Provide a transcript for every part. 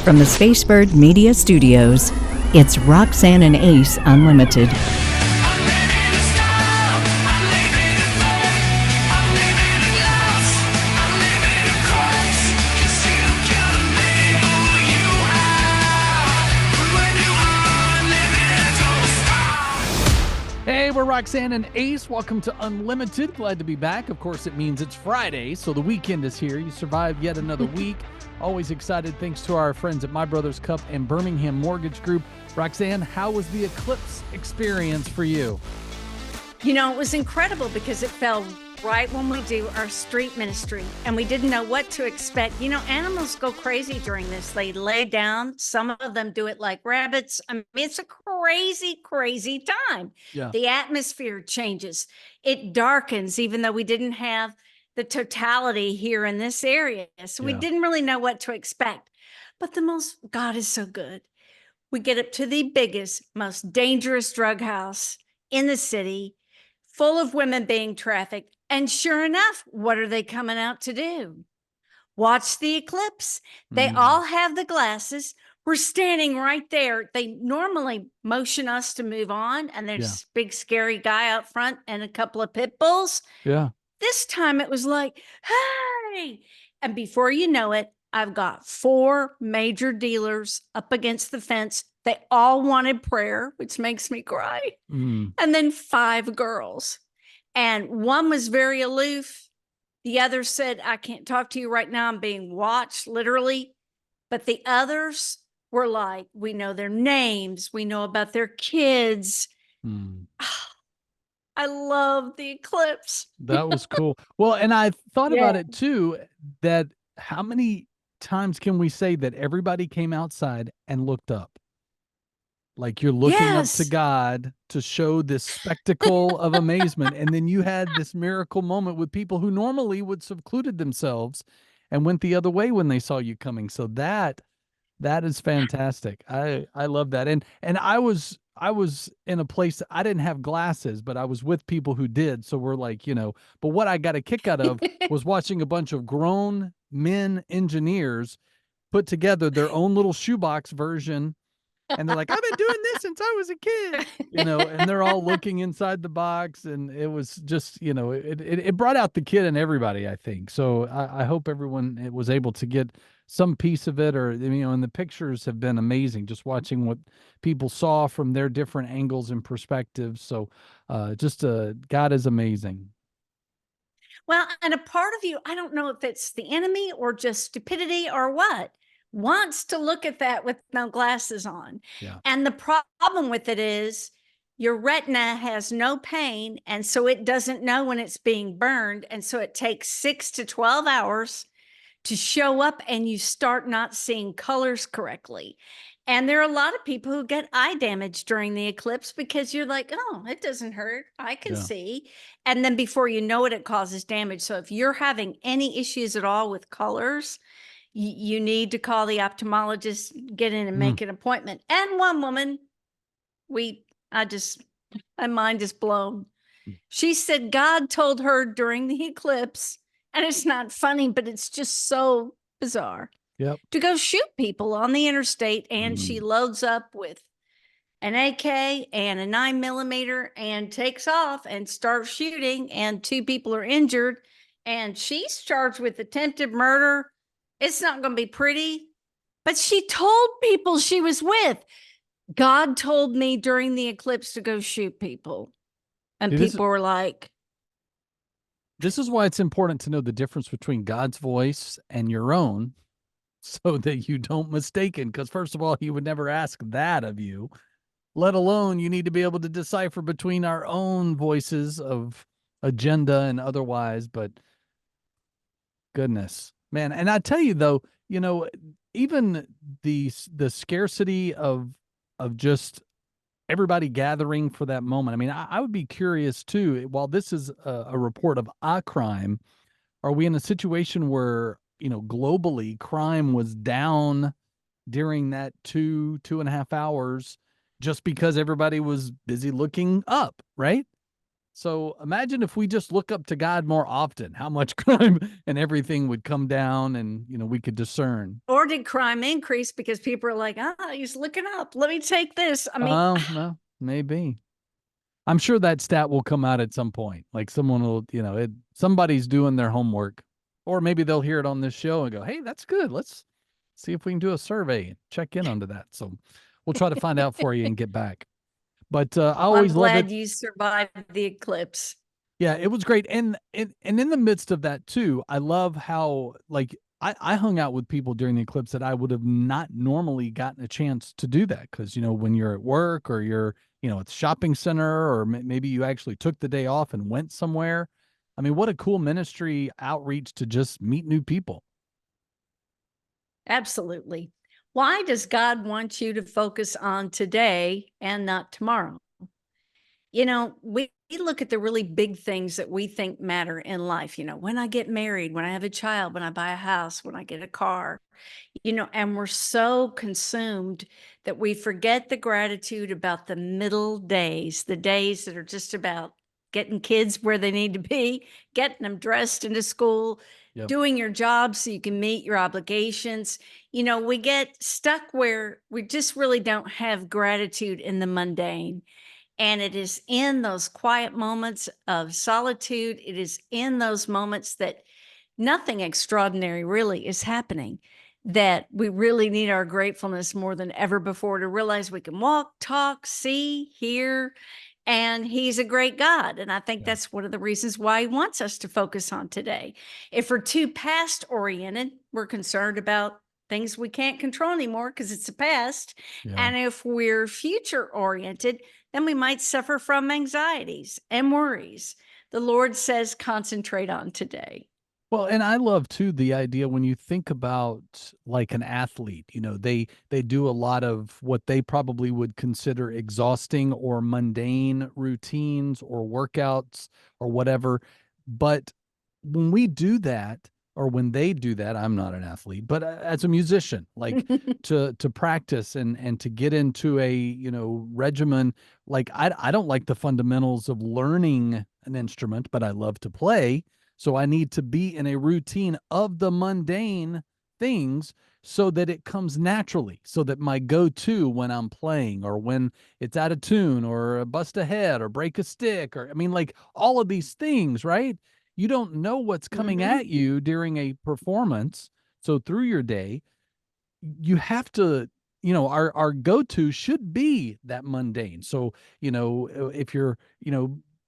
From the Spacebird Media Studios, it's Roxanne and Ace Unlimited. Hey, we're Roxanne and Ace. Welcome to Unlimited. Glad to be back. Of course, it means it's Friday, so the weekend is here. You survived yet another week. Always excited thanks to our friends at My Brother's Cup and Birmingham Mortgage Group. Roxanne, how was the eclipse experience for you? You know, it was incredible because it fell right when we do our street ministry and we didn't know what to expect. You know, animals go crazy during this. They lay down. Some of them do it like rabbits. I mean, it's a crazy, crazy time. Yeah. The atmosphere changes. It darkens, even though we didn't have the totality here in this area. So we didn't really know what to expect. But God is so good. We get up to the biggest, most dangerous drug house in the city, full of women being trafficked. And sure enough, what are they coming out to do? Watch the eclipse. They all have the glasses. We're standing right there. They normally motion us to move on, and there's a big scary guy out front and a couple of pit bulls. Yeah. This time it was like, hey. And before you know it, I've got 4 major dealers up against the fence. They all wanted prayer, which makes me cry. And then 5 girls. And one was very aloof. The other said, I can't talk to you right now. I'm being watched, literally. But the others were like, we know their names. We know about their kids. I love the eclipse. That was cool. Well, and I thought about it too, that how many times can we say that everybody came outside and looked up? Like you're looking up to God to show this spectacle of amazement. And then you had this miracle moment with people who normally would secluded themselves and went the other way when they saw you coming. So that is fantastic. I love that. And I was in a place, I didn't have glasses, but I was with people who did. So we're like, but what I got a kick out of was watching a bunch of grown men engineers put together their own little shoebox version. And they're like, I've been doing this since I was a kid, and they're all looking inside the box. And it was just, it brought out the kid in everybody, I think. So I hope everyone was able to get some piece of it, or, and the pictures have been amazing, just watching what people saw from their different angles and perspectives. So God is amazing. Well, and a part of you, I don't know if it's the enemy or just stupidity or what, wants to look at that with no glasses on. Yeah. And the problem with it is your retina has no pain. And so it doesn't know when it's being burned. And so it takes 6 to 12 hours to show up and you start not seeing colors correctly. And there are a lot of people who get eye damage during the eclipse because you're like, oh, it doesn't hurt. I can see. And then before you know it, it causes damage. So if you're having any issues at all with colors, you need to call the ophthalmologist, get in and make an appointment. And one woman, my mind is blown. She said God told her during the eclipse, and it's not funny, but it's just so bizarre, to go shoot people on the interstate. And she loads up with an AK and a 9mm and takes off and starts shooting. And 2 people are injured. And she's charged with attempted murder. It's not going to be pretty, but she told people she was with. God told me during the eclipse to go shoot people. And people were like, this is why it's important to know the difference between God's voice and your own, so that you don't mistake it. Because first of all, he would never ask that of you, let alone you need to be able to decipher between our own voices of agenda and otherwise. But goodness, man. And I tell you though, even the scarcity of just everybody gathering for that moment. I mean, I would be curious too, while this is a report of a crime, are we in a situation where, globally crime was down during that 2.5 hours just because everybody was busy looking up, right? So imagine if we just look up to God more often, how much crime and everything would come down, and we could discern. Or did crime increase because people are like, he's looking up. Let me take this. I mean, well, maybe. I'm sure that stat will come out at some point. Like someone will, somebody's doing their homework, or maybe they'll hear it on this show and go, "Hey, that's good. Let's see if we can do a survey and check in onto that." So we'll try to find out for you and get back. But I always I'm love it. glad you survived the eclipse. Yeah, it was great. And in the midst of that too, I love how like I hung out with people during the eclipse that I would have not normally gotten a chance to do that, because when you're at work, or you're at the shopping center, or maybe you actually took the day off and went somewhere. I mean, what a cool ministry outreach to just meet new people. Absolutely. Why does God want you to focus on today and not tomorrow? We look at the really big things that we think matter in life. When I get married, when I have a child, when I buy a house, when I get a car, and we're so consumed that we forget the gratitude about the middle days, the days that are just about getting kids where they need to be, getting them dressed into school, Yep. doing your job so you can meet your obligations. We get stuck where we just really don't have gratitude in the mundane. And it is in those quiet moments of solitude, it is in those moments that nothing extraordinary really is happening, that we really need our gratefulness more than ever before to realize we can walk, talk, see, hear, and he's a great God. And I think that's one of the reasons why he wants us to focus on today. If we're too past oriented, we're concerned about things we can't control anymore because it's the past. Yeah. And if we're future oriented, then we might suffer from anxieties and worries. The Lord says, concentrate on today. Well, and I love too the idea when you think about like an athlete, they do a lot of what they probably would consider exhausting or mundane routines or workouts or whatever. But when we do that, or when they do that, I'm not an athlete, but as a musician, like to practice and to get into a, regimen, like I don't like the fundamentals of learning an instrument, but I love to play. So I need to be in a routine of the mundane things so that it comes naturally, so that my go-to when I'm playing, or when it's out of tune, or bust a head, or break a stick, or I mean, like all of these things, right? You don't know what's coming at you during a performance. So through your day, you have to, our go-to should be that mundane. So, if you're,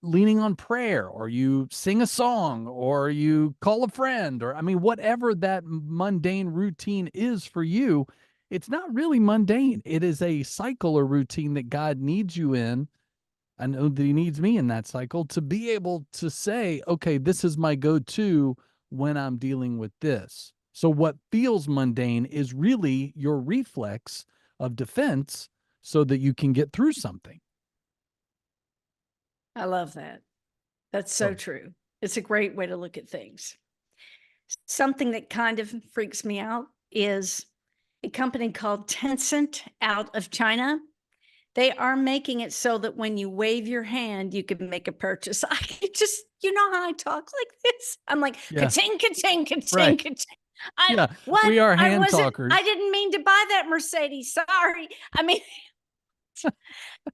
leaning on prayer, or you sing a song, or you call a friend, or I mean, whatever that mundane routine is for you, it's not really mundane. It is a cycle or routine that God needs you in. I know that he needs me in that cycle to be able to say, okay, this is my go-to when I'm dealing with this. So what feels mundane is really your reflex of defense so that you can get through something. I love that. That's so true. It's a great way to look at things. Something that kind of freaks me out is a company called Tencent out of China. They are making it so that when you wave your hand, you can make a purchase. I just, how I talk like this? I'm like, ka-ching, ka-ching, ka-ching, Right. ka-ching. We are hand talkers. I didn't mean to buy that Mercedes. Sorry. I mean,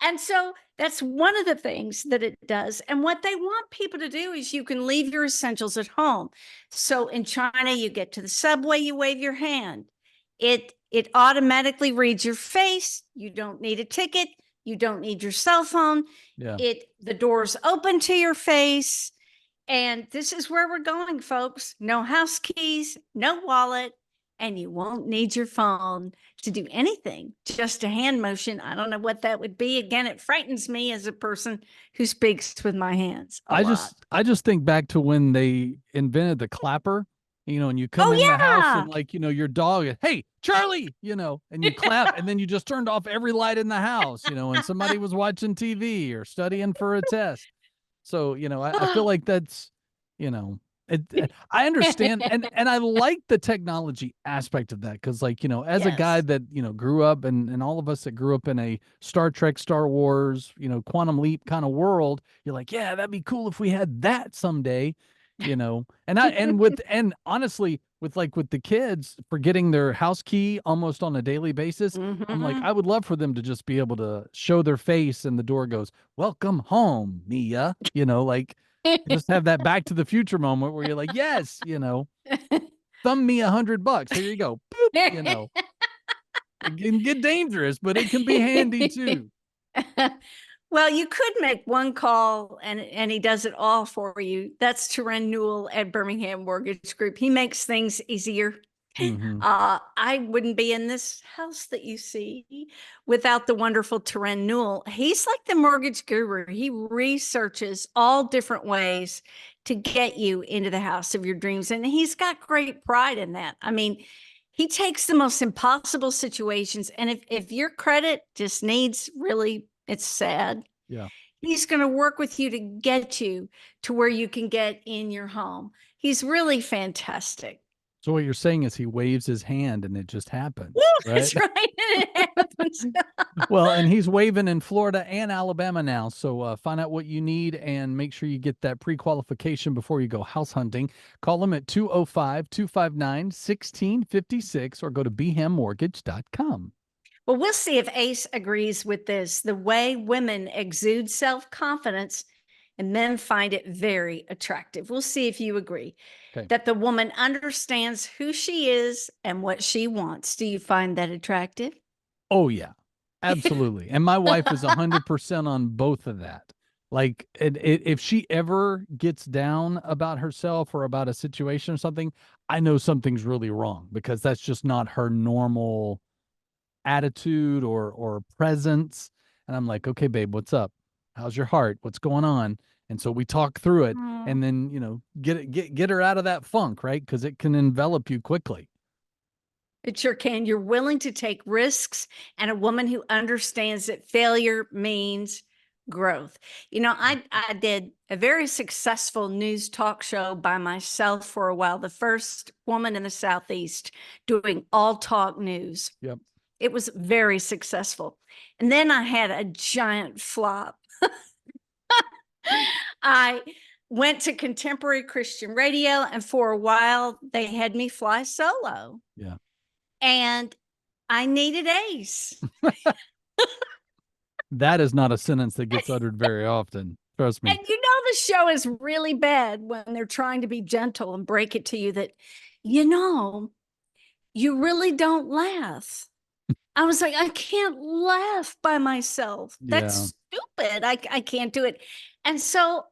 and so that's one of the things that it does. And what they want people to do is you can leave your essentials at home. So in China, you get to the subway, you wave your hand. It automatically reads your face. You don't need a ticket. You don't need your cell phone. Yeah. The door's open to your face. And this is where we're going, folks. No house keys, no wallet, and you won't need your phone to do anything, just a hand motion. I don't know what that would be. Again, it frightens me as a person who speaks with my hands a lot. I just think back to when they invented the clapper, and you come in the house and like, your dog, hey, Charlie, and you clap, and then you just turned off every light in the house, and somebody was watching TV or studying for a test. So, I feel like that's, I understand, and I like the technology aspect of that because, like, as a guy Yes. that grew up, and all of us that grew up in a Star Trek, Star Wars, Quantum Leap kind of world, you're like, yeah, that'd be cool if we had that someday, and honestly, with the kids forgetting their house key almost on a daily basis, I'm like, Mhm. I would love for them to just be able to show their face and the door goes, "Welcome home, Mia," like. Just have that Back to the Future moment where you're like, yes, thumb me $100. Here you go. Boop, it can get dangerous, but it can be handy too. Well, you could make one call and he does it all for you. That's Turan Newell at Birmingham Mortgage Group. He makes things easier. Mm-hmm. I wouldn't be in this house that you see without the wonderful Turan Newell. He's like the mortgage guru. He researches all different ways to get you into the house of your dreams. And he's got great pride in that. I mean, he takes the most impossible situations. And if your credit just needs really, it's sad. Yeah. He's going to work with you to get you to where you can get in your home. He's really fantastic. So what you're saying is he waves his hand and it just happens, Woo, right? that's right. It happens. Well, and he's waving in Florida and Alabama now. So find out what you need and make sure you get that pre-qualification before you go house hunting. Call him at 205-259-1656 or go to bhammortgage.com. Well, we'll see if Ace agrees with this. The way women exude self-confidence and men find it very attractive. We'll see if you agree that the woman understands who she is and what she wants. Do you find that attractive? Oh, yeah, absolutely. And my wife is 100% on both of that. Like, if she ever gets down about herself or about a situation or something, I know something's really wrong because that's just not her normal attitude or presence. And I'm like, okay, babe, what's up? How's your heart? What's going on? And so we talk through it and then, get her out of that funk, right? Because it can envelop you quickly. It sure can. You're willing to take risks and a woman who understands that failure means growth. I did a very successful news talk show by myself for a while, the first woman in the Southeast doing all talk news. Yep. It was very successful. And then I had a giant flop. I went to contemporary Christian radio, and for a while they had me fly solo. Yeah. And I needed Ace. That is not a sentence that gets uttered very often. Trust me. And the show is really bad when they're trying to be gentle and break it to you that, you really don't laugh. I was like, I can't laugh by myself. That's stupid. I can't do it. And so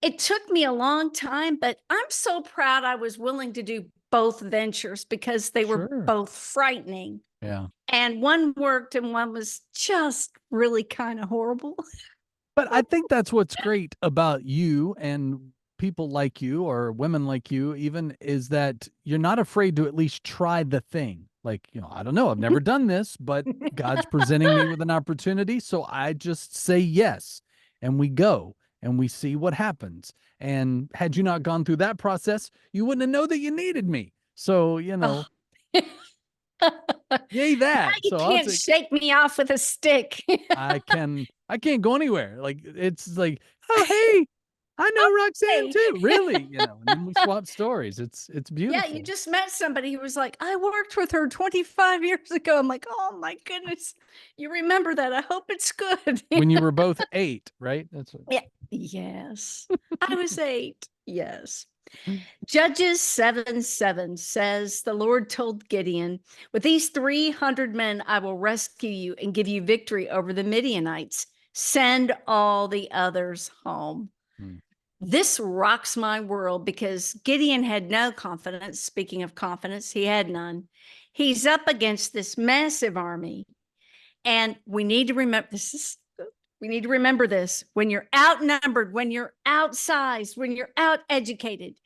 it took me a long time, but I'm so proud I was willing to do both ventures because they were both frightening. Yeah. And one worked and one was just really kind of horrible. But I think that's what's great about you and people like you or women like you even is that you're not afraid to at least try the thing. Like, I don't know, I've never done this, but God's presenting me with an opportunity. So I just say yes and we go and we see what happens. And had you not gone through that process, you wouldn't have known that you needed me. So, Oh. yay that. Now you can't shake me off with a stick. I can't go anywhere. Like, it's like, oh, hey, I know Roxanne too. Really? And then we swap stories. It's beautiful. Yeah, you just met somebody who was like, I worked with her 25 years ago. I'm like, oh my goodness. You remember that. I hope it's good. When you were both 8, right? That's what... Yeah. Yes. I was 8. Yes. Judges 7:7 says, the Lord told Gideon, with these 300 men, I will rescue you and give you victory over the Midianites. Send all the others home. This rocks my world because Gideon had no confidence. Speaking of confidence, he had none. He's up against this massive army. And we need to remember we need to remember this. When you're outnumbered, when you're outsized, when you're outeducated,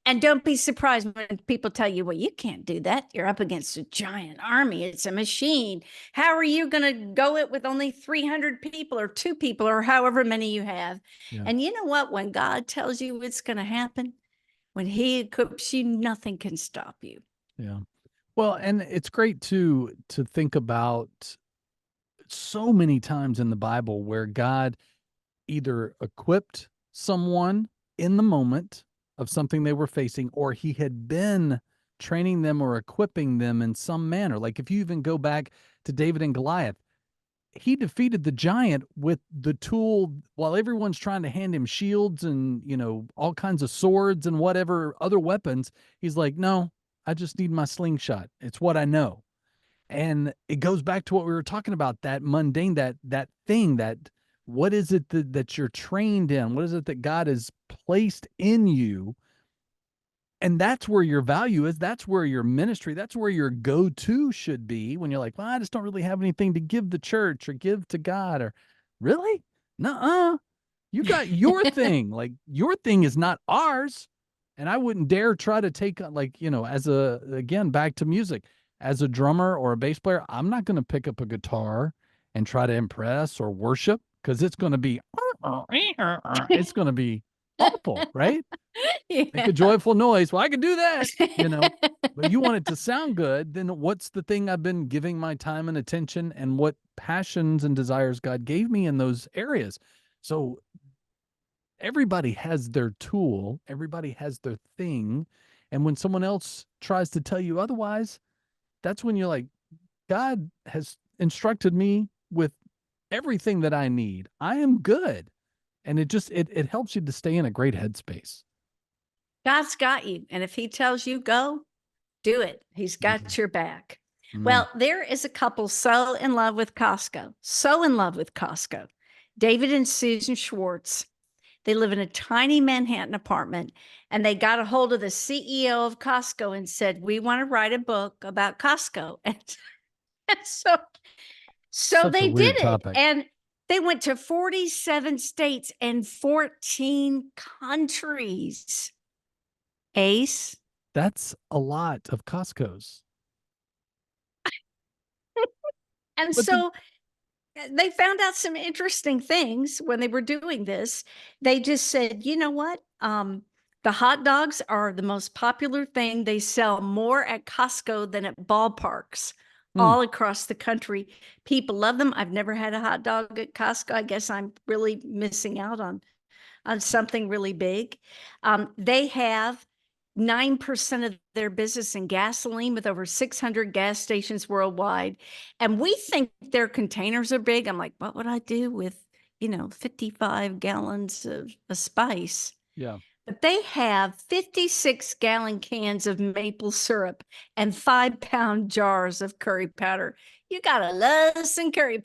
and don't be surprised when people tell you, well, you can't do that. You're up against a giant army. It's a machine. How are you going to go it with only 300 people or 2 people or however many you have? Yeah. And you know what? When God tells you it's going to happen, When he equips you, nothing can stop you. Yeah. Well, and it's great to think about so many times in the Bible where God either equipped someone in the moment of something they were facing, or he had been training them or equipping them in some manner. Like if you even go back to David and Goliath, he defeated the giant with the tool while everyone's trying to hand him shields and, all kinds of swords and whatever other weapons. He's like, no, I just need my slingshot. It's what I know. And it goes back to what we were talking about, that mundane, that thing, that what is it that you're trained in? What is it that God has placed in you? And that's where your value is. That's where your ministry, that's where your go-to should be when you're like, well, I just don't really have anything to give the church or give to God. Or really? Nuh-uh. You got your thing. Like your thing is not ours. And I wouldn't dare try to take again, back to music. As a drummer or a bass player, I'm not going to pick up a guitar and try to impress or worship, because it's going to be it's going to be awful, right? Make a joyful noise. Well, I can do that, but you want it to sound good, then what's the thing I've been giving my time and attention, and what passions and desires God gave me in those areas? So everybody has their tool, everybody has their thing. And when someone else tries to tell you otherwise, that's when you're like, God has instructed me with everything that I need. I am good. And it helps you to stay in a great headspace. God's got you. And if he tells you go, do it. He's got your back. Well, there is a couple so in love with Costco, David and Susan Schwartz. They live in a tiny Manhattan apartment, and they got a hold of the CEO of Costco and said, we want to write a book about Costco. And so Such they a weird did it. topic. And they went to 47 states and 14 countries. Ace. That's a lot of Costco's. And But so they found out some interesting things when they were doing this. They just said, you know what? The hot dogs are the most popular thing. They sell more at Costco than at ballparks all across the country. People love them. I've never had a hot dog at Costco. I guess I'm really missing out on something really big. They have 9% of their business in gasoline, with over 600 gas stations worldwide. And we think their containers are big. I'm like, what would I do with, 55 gallons of a spice? yeah. But they have 56-gallon cans of maple syrup and 5-pound jars of curry powder. You gotta love some curry.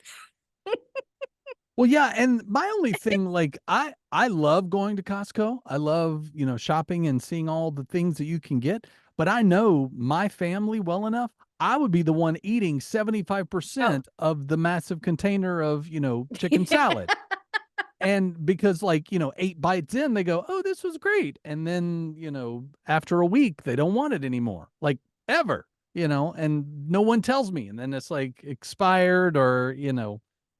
Well, yeah, and my only thing, like I love going to Costco. I love, shopping and seeing all the things that you can get, but I know my family well enough. I would be the one eating 75% of the massive container of, chicken salad. And because 8 bites in, they go, "Oh, this was great." And then, after a week, they don't want it anymore. Like ever, and no one tells me. And then it's like expired or,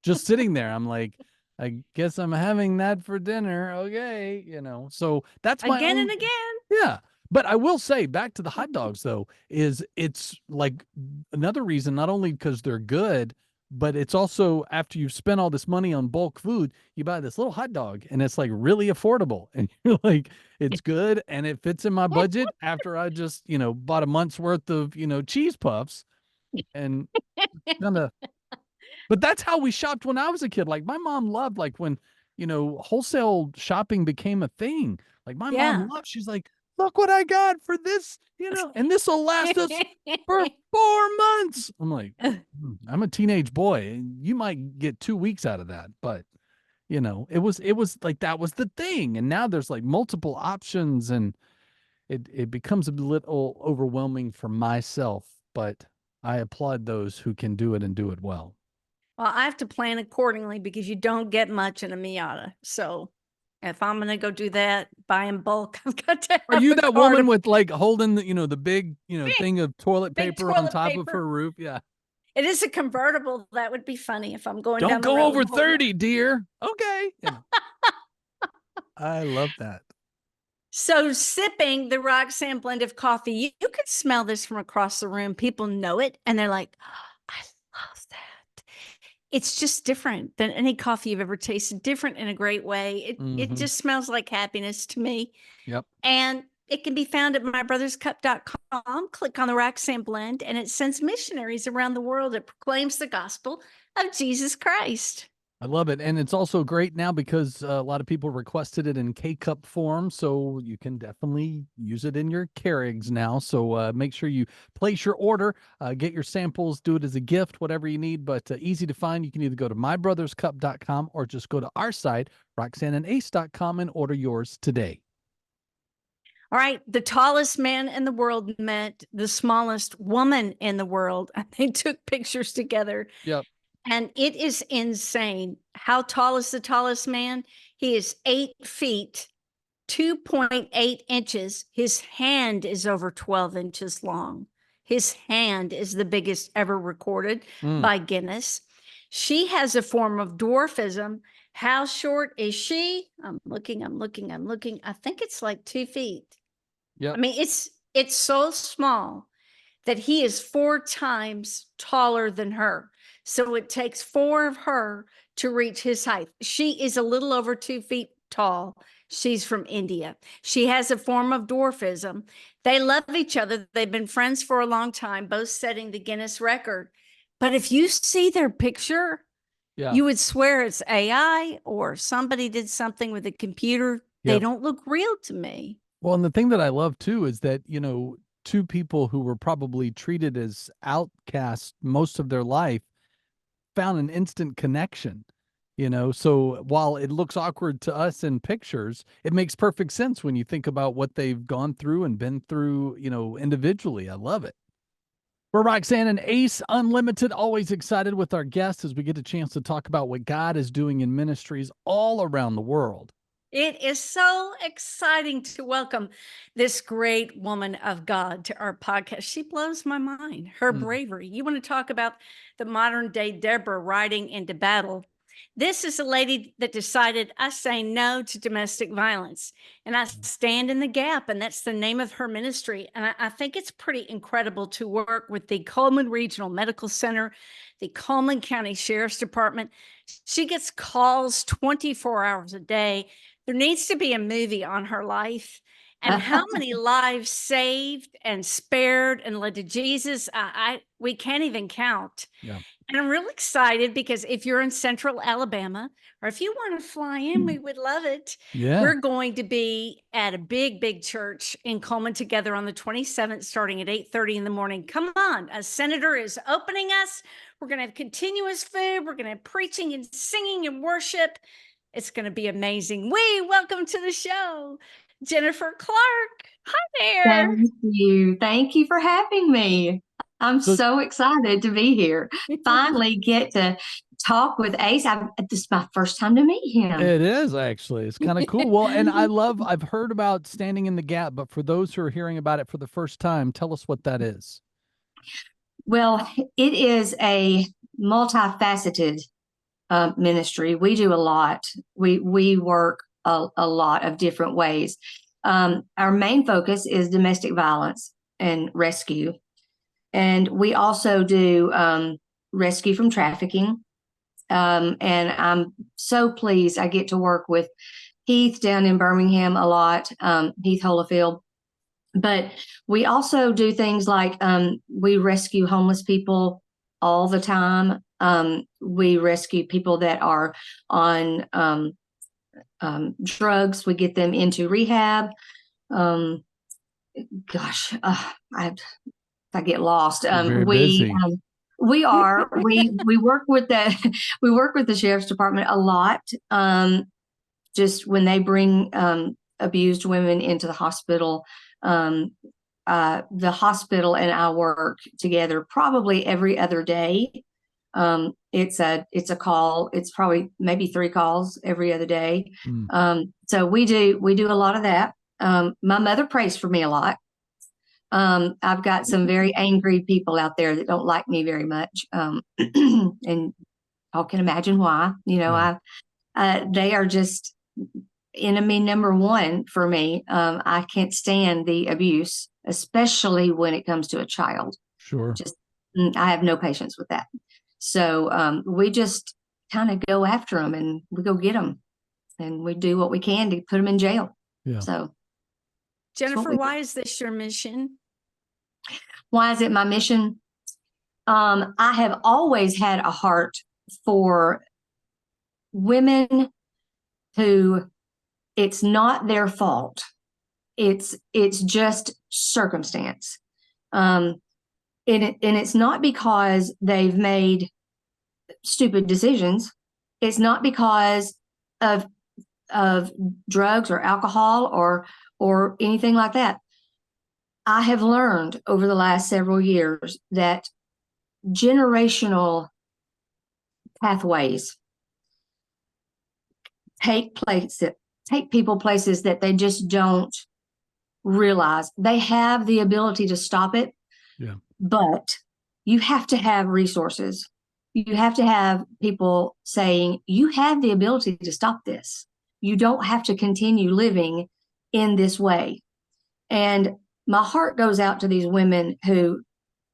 just sitting there. I'm like, I guess I'm having that for dinner. Okay, So that's my Again own. and again. Yeah. But I will say, back to the hot dogs though, is it's like another reason, not only because they're good, but it's also after you've spent all this money on bulk food, you buy this little hot dog and it's like really affordable. And you're like, it's good and it fits in my budget after I just, bought a month's worth of, cheese puffs and kind of. But that's how we shopped when I was a kid. Like my mom loved, like when, wholesale shopping became a thing. Like my mom loved, she's like, look what I got for this, and this will last us for 4 months. I'm like, I'm a teenage boy. And you might get 2 weeks out of that. But, it was like, that was the thing. And now there's like multiple options and it becomes a little overwhelming for myself, but I applaud those who can do it and do it well. Well, I have to plan accordingly because you don't get much in a Miata. So if I'm going to go do that, buy in bulk, I've got to have Are you a that cart woman of with like holding the, the big, thing of toilet big paper on toilet top of paper. her roof? Yeah. It is a convertible. That would be funny if I'm going Don't down the go road. over 30, dear. Okay. I love that. So sipping the Roxanne blend of coffee, you could smell this from across the room. People know it and they're like, oh, I love that. It's just different than any coffee you've ever tasted, different in a great way. It just smells like happiness to me. Yep. And it can be found at mybrotherscup.com. Click on the Roxanne blend and it sends missionaries around the world. It proclaims the gospel of Jesus Christ. I love it. And it's also great now because a lot of people requested it in K-Cup form. So you can definitely use it in your Keurigs now. So make sure you place your order, get your samples, do it as a gift, whatever you need. But easy to find. You can either go to mybrotherscup.com or just go to our site, roxanneandace.com, and order yours today. All right. The tallest man in the world met the smallest woman in the world. And they took pictures together. Yep. And it is insane. How tall is the tallest man? He is 8 feet, 2.8 inches. His hand is over 12 inches long. His hand is the biggest ever recorded by Guinness. She has a form of dwarfism. How short is she? I'm looking. I think it's like 2 feet. Yeah. I mean, it's so small that he is 4 times taller than her. So it takes 4 of her to reach his height. She is a little over 2 feet tall. She's from India. She has a form of dwarfism. They love each other. They've been friends for a long time, both setting the Guinness record. But if you see their picture, you would swear it's AI or somebody did something with a computer. They don't look real to me. Well, and the thing that I love too is that, two people who were probably treated as outcasts most of their life found an instant connection, so while it looks awkward to us in pictures, it makes perfect sense when you think about what they've gone through and been through, individually. I love it. We're Roxanne and Ace Unlimited, always excited with our guests as we get a chance to talk about what God is doing in ministries all around the world. It is so exciting to welcome this great woman of God to our podcast. She blows my mind. Her bravery. You want to talk about the modern day Deborah riding into battle. This is a lady that decided, I say no to domestic violence and I stand in the gap. And that's the name of her ministry. And I think it's pretty incredible to work with the Coleman Regional Medical Center, the Coleman County Sheriff's Department. She gets calls 24 hours a day. There needs to be a movie on her life and how many lives saved and spared and led to Jesus. We can't even count. Yeah. And I'm real excited because if you're in Central Alabama, or if you want to fly in, we would love it. Yeah. We're going to be at a big church in Coleman together on the 27th, starting at 8:30 in the morning. Come on, a senator is opening us. We're going to have continuous food. We're going to have preaching and singing and worship. It's going to be amazing. Welcome to the show, Jennifer Clark. Hi there. Thank you. Thank you for having me. I'm so excited to be here. Finally get to talk with Ace. This is my first time to meet him. It is actually. It's kind of cool. Well, and I've heard about standing in the gap, but for those who are hearing about it for the first time, tell us what that is. Well, it is a multifaceted ministry. We do a lot. We work a lot of different ways. Our main focus is domestic violence and rescue. And we also do rescue from trafficking. And I'm so pleased I get to work with Heath down in Birmingham a lot, Heath Holofield. But we also do things like we rescue homeless people all the time. We rescue people that are on drugs. We get them into rehab. I get lost. We work with the Sheriff's Department a lot. Just when they bring abused women into the hospital, the hospital and I work together probably every other day. It's a call. It's probably maybe 3 calls every other day. So we do a lot of that. My mother prays for me a lot. I've got some very angry people out there that don't like me very much. And I can imagine why. They are just enemy number one for me. I can't stand the abuse, especially when it comes to a child. Sure. I have no patience with that. So we just kind of go after them and we go get them and we do what we can to put them in jail. Yeah. So Jennifer, why is this your mission? Why is it my mission? I have always had a heart for women who it's not their fault. It's just circumstance. And it's not because they've made stupid decisions. It's not because of drugs or alcohol or anything like that. I have learned over the last several years that generational pathways take people places that they just don't realize. They have the ability to stop it, but you have to have resources. You have to have people saying, you have the ability to stop this. You don't have to continue living in this way. And my heart goes out to these women who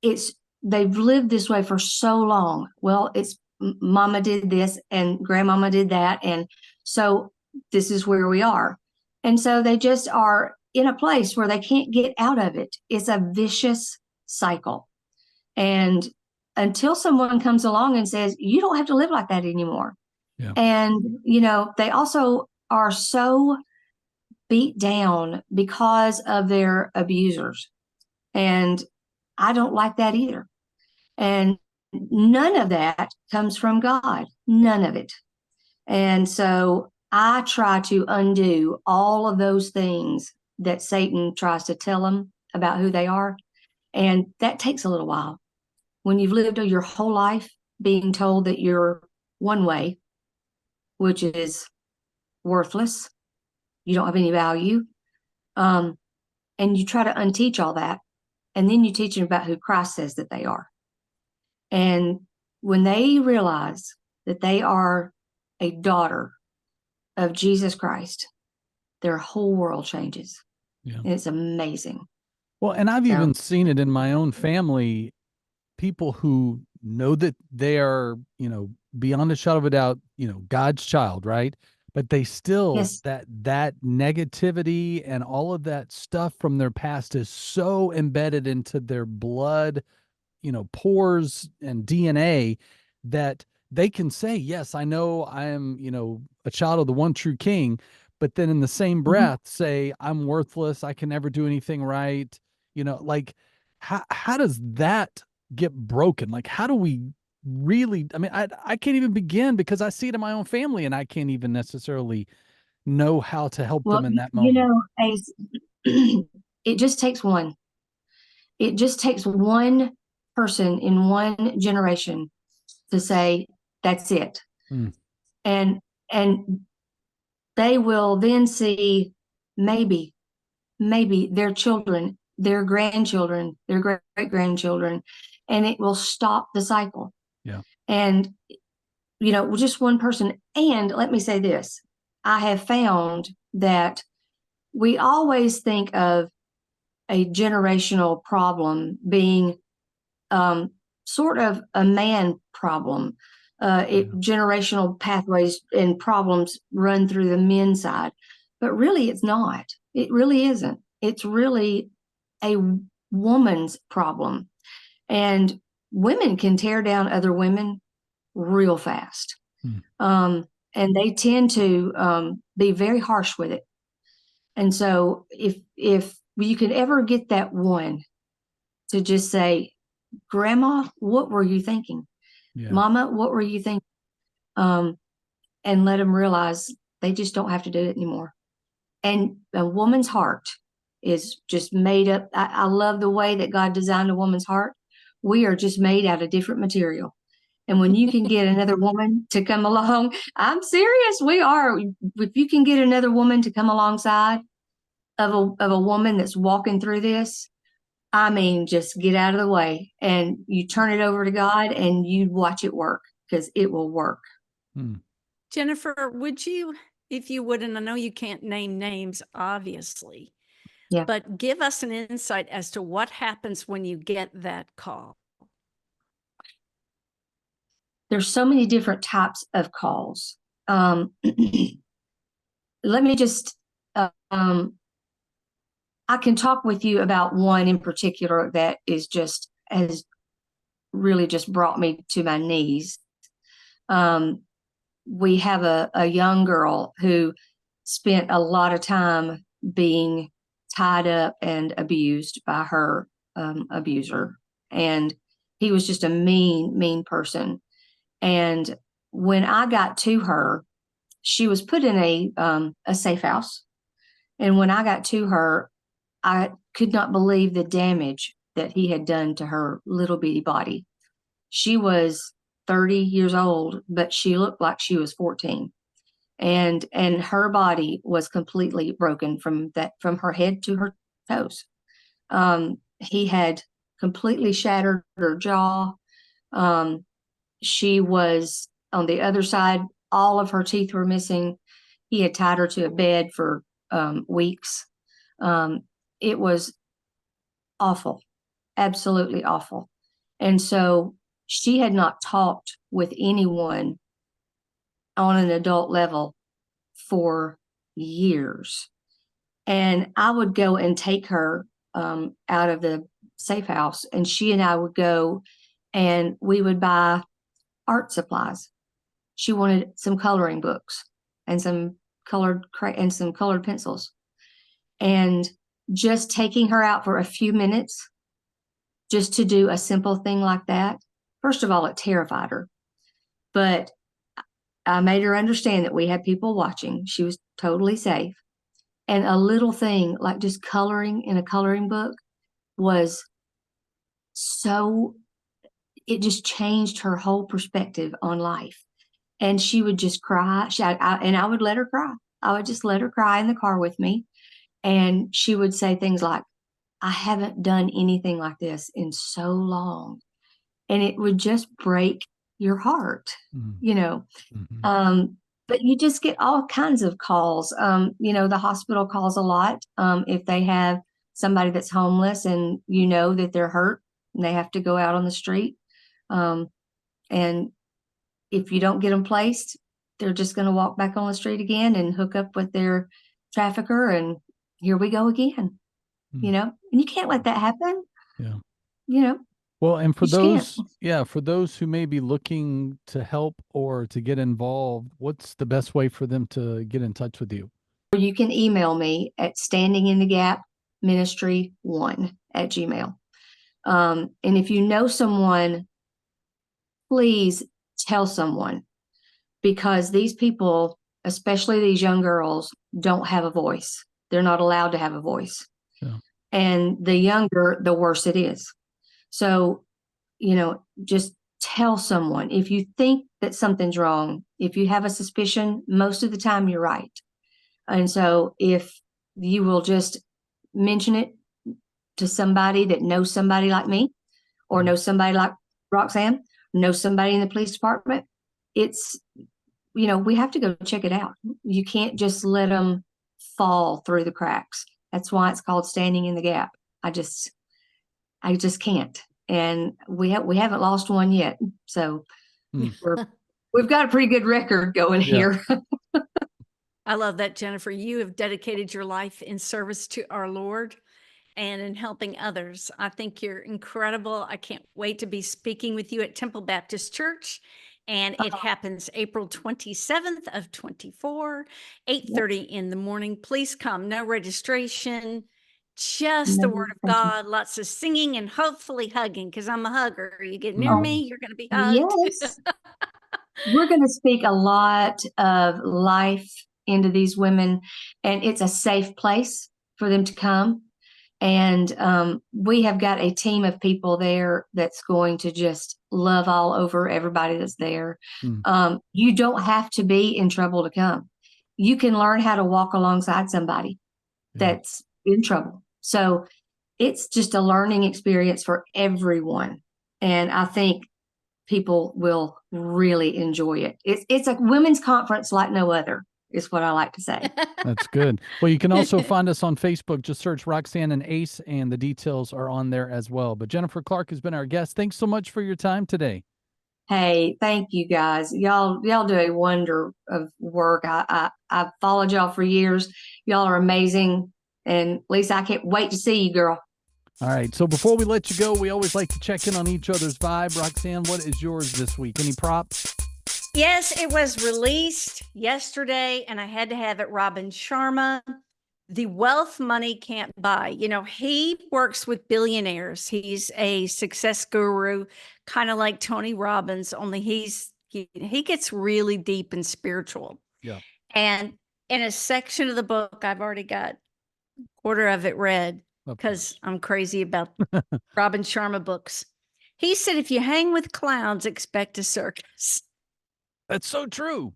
they've lived this way for so long. Well, it's mama did this and grandmama did that. And so this is where we are. And so they just are in a place where they can't get out of it. It's a vicious cycle. And until someone comes along and says, you don't have to live like that anymore. Yeah. And, they also are so beat down because of their abusers. And I don't like that either. And none of that comes from God, none of it. And so I try to undo all of those things that Satan tries to tell them about who they are. And that takes a little while. When you've lived your whole life being told that you're one way, which is worthless, you don't have any value, and you try to unteach all that, and then you teach them about who Christ says that they are. And when they realize that they are a daughter of Jesus Christ, their whole world changes. Yeah. And it's amazing. Well, and I've even seen it in my own family, people who know that they are, beyond a shadow of a doubt, God's child, right? But they still, that negativity and all of that stuff from their past is so embedded into their blood, pores and DNA that they can say, yes, I know I am, a child of the one true King, but then in the same breath say, I'm worthless. I can never do anything right. How does that get broken? Like, how do we really, I can't even begin because I see it in my own family and I can't even necessarily know how to help them in that moment. It just takes one. It just takes one person in one generation to say, that's it. And they will then see maybe their children, their grandchildren, their great-grandchildren, and it will stop the cycle. Yeah. And, just one person. And let me say this, I have found that we always think of a generational problem being sort of a man problem. Generational pathways and problems run through the men's side, but really it's not. It really isn't. It's really a woman's problem. And women can tear down other women real fast. And they tend to be very harsh with it. And so if you could ever get that one to just say, Grandma, what were you thinking? Yeah. Mama, what were you thinking? And let them realize they just don't have to do it anymore. And a woman's heart is just made up. I love the way that God designed a woman's heart. We are just made out of different material. And when you can get another woman to come along, I'm serious, we are. If you can get another woman to come alongside of a woman that's walking through this, just get out of the way and you turn it over to God and you watch it work, because it will work. Jennifer, would you, if you would, and I know you can't name names, obviously, Yeah. but give us an insight as to what happens when you get that call. There's so many different types of calls. Let me just, I can talk with you about one in particular that has really just brought me to my knees. We have a young girl who spent a lot of time being tied up and abused by her abuser. And he was just a mean person. And when I got to her, she was put in a safe house. And when I got to her, I could not believe the damage that he had done to her little bitty body. She was 30 years old, but she looked like she was 14. And her body was completely broken from her head to her toes. He had completely shattered her jaw. She was on the other side. All of her teeth were missing. He had tied her to a bed for weeks. It was awful, absolutely awful. And so she had not talked with anyone on an adult level for years. And I would go and take her out of the safe house, and she and I would go and we would buy art supplies. She wanted some coloring books and some colored pencils. And just taking her out for a few minutes just to do a simple thing like that, first of all, it terrified her. But I made her understand that we had people watching. She was totally safe. And a little thing like just coloring in a coloring book was it just changed her whole perspective on life. And she would just cry. And I would let her cry. I would just let her cry in the car with me. And she would say things like, I haven't done anything like this in so long. And it would just break your heart, you know. But you just get all kinds of calls. The hospital calls a lot. If they have somebody that's homeless and you know that they're hurt and they have to go out on the street. And if you don't get them placed, they're just going to walk back on the street again and hook up with their trafficker. And here we go again, and you can't let that happen. Yeah. Well, and for those, can't. For those who may be looking to help or to get involved, what's the best way for them to get in touch with you? You can email me at standinginthe.gap.ministry1@gmail. And if you know someone, please tell someone, because these people, especially these young girls, don't have a voice. They're not allowed to have a voice. Yeah. And the younger, the worse it is. So, just tell someone. If you think that something's wrong, if you have a suspicion, most of the time you're right. And so if you will just mention it to somebody that knows somebody like me, or knows somebody like Roxanne, knows somebody in the police department, it's, we have to go check it out. You can't just let them fall through the cracks. That's why it's called standing in the gap. I just can't. And we haven't lost one yet. So we've got a pretty good record going here. I love that, Jennifer. You have dedicated your life in service to our Lord and in helping others. I think you're incredible. I can't wait to be speaking with you at Temple Baptist Church. And it happens April 27th of 24, 8:30 in the morning. Please come. No registration, just the word of God, lots of singing and hopefully hugging, because I'm a hugger. You get near me, you're going to be hugged. Yes. We're going to speak a lot of life into these women, and it's a safe place for them to come. And we have got a team of people there that's going to just love all over everybody that's there. You don't have to be in trouble to come. You can learn how to walk alongside somebody that's in trouble. So it's just a learning experience for everyone. And I think people will really enjoy it. It's a women's conference like no other. is what I like to say. That's good. Well, you can also find us on Facebook. Just search Roxanne and Ace, and the details are on there as well. But Jennifer Clark has been our guest. Thanks so much for your time today. Hey, thank you guys. Y'all do a wonder of work. I've followed y'all for years. Y'all are amazing. And Lisa, I can't wait to see you, girl. All right. So before we let you go, we always like to check in on each other's vibe. Roxanne, what is yours this week? Any props? Yes, it was released yesterday, and I had to have it. Robin Sharma, The Wealth Money Can't Buy. You know, he works with billionaires. He's a success guru, kind of like Tony Robbins, only he gets really deep and spiritual. Yeah. And in a section of the book, I've already got a quarter of it read because I'm crazy about Robin Sharma books. He said, if you hang with clowns, expect a circus. That's so true.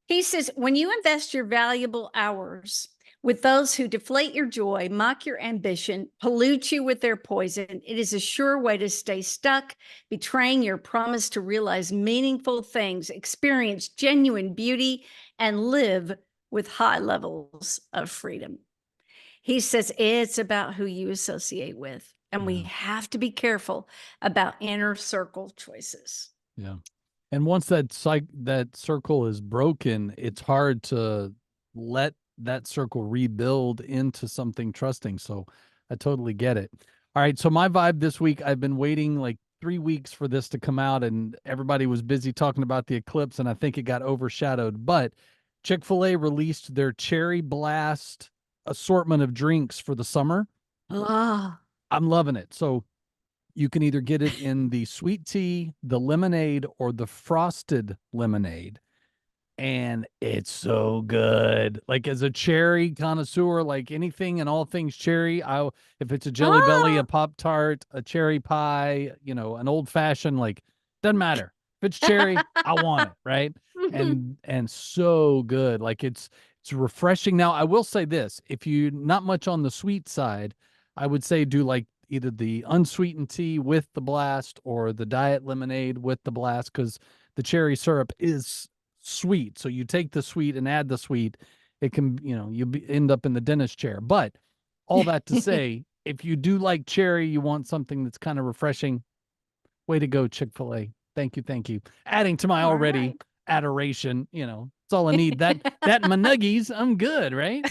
He says, when you invest your valuable hours with those who deflate your joy, mock your ambition, pollute you with their poison, it is a sure way to stay stuck, betraying your promise to realize meaningful things, experience genuine beauty, and live with high levels of freedom. He says it's about who you associate with, and we have to be careful about inner circle choices. Yeah. And once that circle is broken, it's hard to let that circle rebuild into something trusting. So I totally get it. All right. So my vibe this week, I've been waiting like 3 weeks for this to come out, and everybody was busy talking about the eclipse, and I think it got overshadowed. But Chick-fil-A released their Cherry Blast assortment of drinks for the summer. Oh. I'm loving it. So you can either get it in the sweet tea, the lemonade, or the frosted lemonade. And it's so good. Like, as a cherry connoisseur, like anything and all things cherry, if it's a Jelly Belly, a Pop-Tart, a cherry pie, an old fashioned, like, doesn't matter. If it's cherry, I want it, right? And so good. Like, it's refreshing. Now, I will say this, if you're not much on the sweet side, I would say do like either the unsweetened tea with the blast or the diet lemonade with the blast, because the cherry syrup is sweet. So you take the sweet and add the sweet. It can, end up in the dentist chair. But all that to say, if you do like cherry, you want something that's kind of refreshing, way to go, Chick-fil-A. Thank you. Thank you. Adding to my already adoration, it's all I need. That my nuggies, I'm good, right?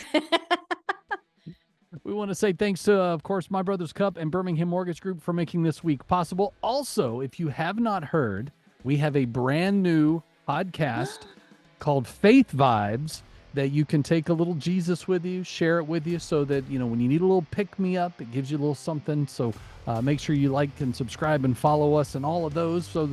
We want to say thanks to, of course, My Brother's Cup and Birmingham Mortgage Group for making this week possible. Also, if you have not heard, we have a brand new podcast called Faith Vibes that you can take a little Jesus with you, share it with you, so that, when you need a little pick-me-up, it gives you a little something. So make sure you like and subscribe and follow us and all of those. So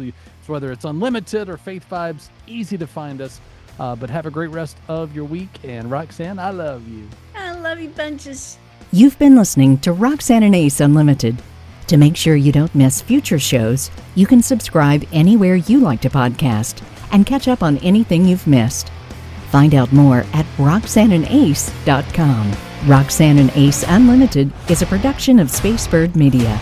whether it's Unlimited or Faith Vibes, easy to find us. But have a great rest of your week. And Roxanne, I love you. I love you bunches. You've been listening to Roxanne and Ace Unlimited. To make sure you don't miss future shows, you can subscribe anywhere you like to podcast and catch up on anything you've missed. Find out more at RoxanneandAce.com. Roxanne and Ace Unlimited is a production of Spacebird Media.